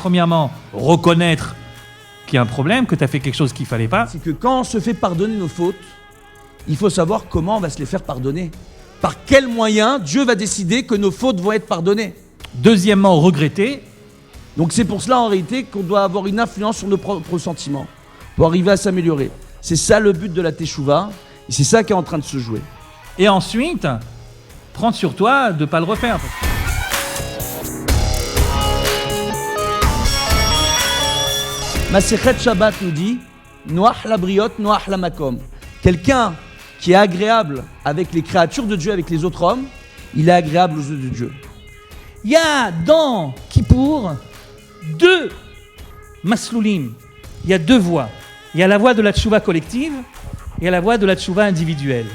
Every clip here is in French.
premièrement, reconnaître qu'il y a un problème, que tu as fait quelque chose qu'il ne fallait pas. C'est que quand on se fait pardonner nos fautes, il faut savoir comment on va se les faire pardonner. Par quels moyens Dieu va décider que nos fautes vont être pardonnées. Deuxièmement, regretter. Donc c'est pour cela en réalité qu'on doit avoir une influence sur nos propres sentiments pour arriver à s'améliorer. C'est ça le but de la Teshuvah et c'est ça qui est en train de se jouer. Et ensuite, prendre sur toi de ne pas le refaire. Masechet Shabbat nous dit Noach la briot, Noach la makom. Quelqu'un qui est agréable avec les créatures de Dieu, avec les autres hommes, il est agréable aux yeux de Dieu. Il y a dans Kippour 2 masloulim. Il y a 2 voies. Il y a la voie de la tchouva collective et il y a la voie de la tchouva individuelle.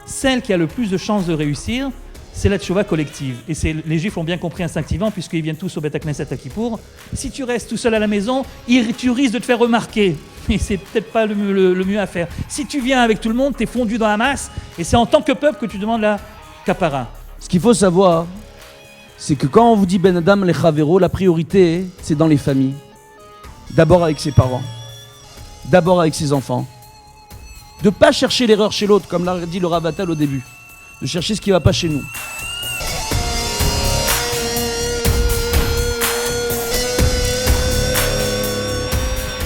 Celle qui a le plus de chances de réussir, c'est la tchouva collective. Et les Juifs l'ont bien compris instinctivement puisqu'ils viennent tous au Beth Knesset à Kippour. Si tu restes tout seul à la maison, tu risques de te faire remarquer. Et c'est peut-être pas le mieux à faire. Si tu viens avec tout le monde, tu es fondu dans la masse et c'est en tant que peuple que tu demandes la kapara. Ce qu'il faut savoir, c'est que quand on vous dit Ben Adam le Chavero, la priorité, c'est dans les familles. D'abord avec ses parents. D'abord avec ses enfants. De ne pas chercher l'erreur chez l'autre, comme l'a dit le Rav Atal au début. De chercher ce qui ne va pas chez nous.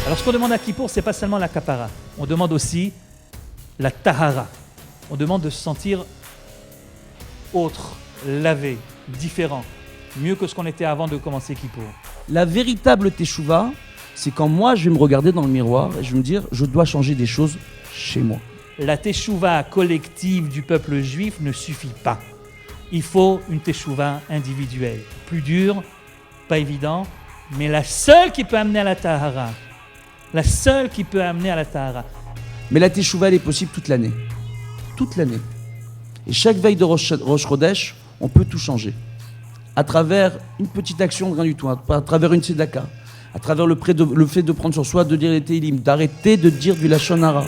Alors ce qu'on demande à Kippour, c'est pas seulement la kapara. On demande aussi la tahara. On demande de se sentir autre, lavé, différent, mieux que ce qu'on était avant de commencer Kippour. La véritable Teshuvah, c'est quand moi je vais me regarder dans le miroir et je vais me dire je dois changer des choses chez moi. La Teshuvah collective du peuple juif ne suffit pas. Il faut une Teshuvah individuelle. Plus dure, pas évident, mais la seule qui peut amener à la tahara. La seule qui peut amener à la tahara. Mais la Teshuvah, elle est possible toute l'année. Toute l'année. Et chaque veille de Rosh Chodesh, on peut tout changer. À travers une petite action de rien du tout, à travers une tzedaka, à travers le fait de prendre sur soi, de dire les Tehillim, d'arrêter de dire du Lashon Hara.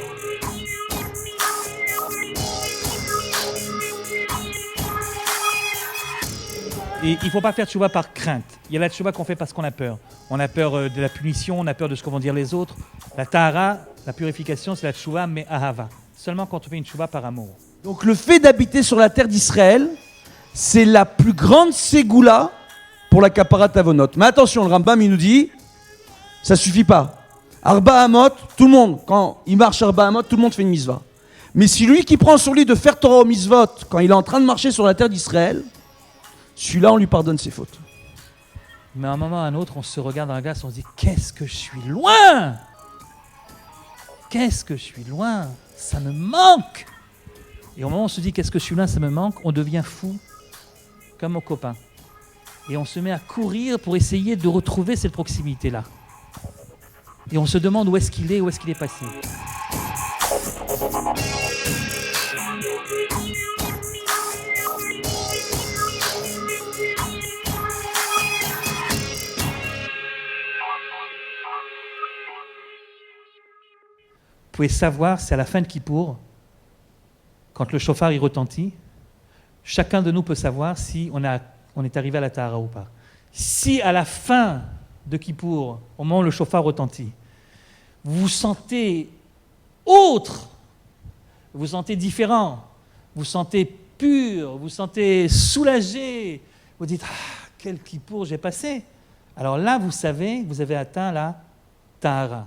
Et il ne faut pas faire tchouva par crainte. Il y a la tchouva qu'on fait parce qu'on a peur. On a peur de la punition, on a peur de ce que vont dire les autres. La tahara, la purification, c'est la tchouva, mais ahava. Seulement quand on fait une tchouva par amour. Donc le fait d'habiter sur la terre d'Israël, c'est la plus grande ségoula pour la Kapparat Avonot. Mais attention, le Rambam, il nous dit, ça suffit pas. Arba Hamot, tout le monde, quand il marche Arba Hamot, tout le monde fait une mitzvah. Mais si lui qui prend sur lui de faire Torah au mitzvot, quand il est en train de marcher sur la terre d'Israël, celui-là, on lui pardonne ses fautes. Mais à un moment ou à un autre, on se regarde dans la glace, on se dit « Qu'est-ce que je suis loin ! Qu'est-ce que je suis loin ! Ça me manque !» Et au moment où on se dit « Qu'est-ce que je suis loin, ça me manque !» on devient fou, comme aux copains. Et on se met à courir pour essayer de retrouver cette proximité-là. Et on se demande où est-ce qu'il est, où est-ce qu'il est passé. Vous pouvez savoir, c'est à la fin de Kippour, quand le shofar y retentit, chacun de nous peut savoir si on est arrivé à la tahara ou pas. Si à la fin de Kippour, au moment où le shofar retentit, vous vous sentez autre, vous vous sentez différent, vous vous sentez pur, vous vous sentez soulagé, vous dites « Ah, quel Kippour j'ai passé !» Alors là, vous savez, vous avez atteint la tahara.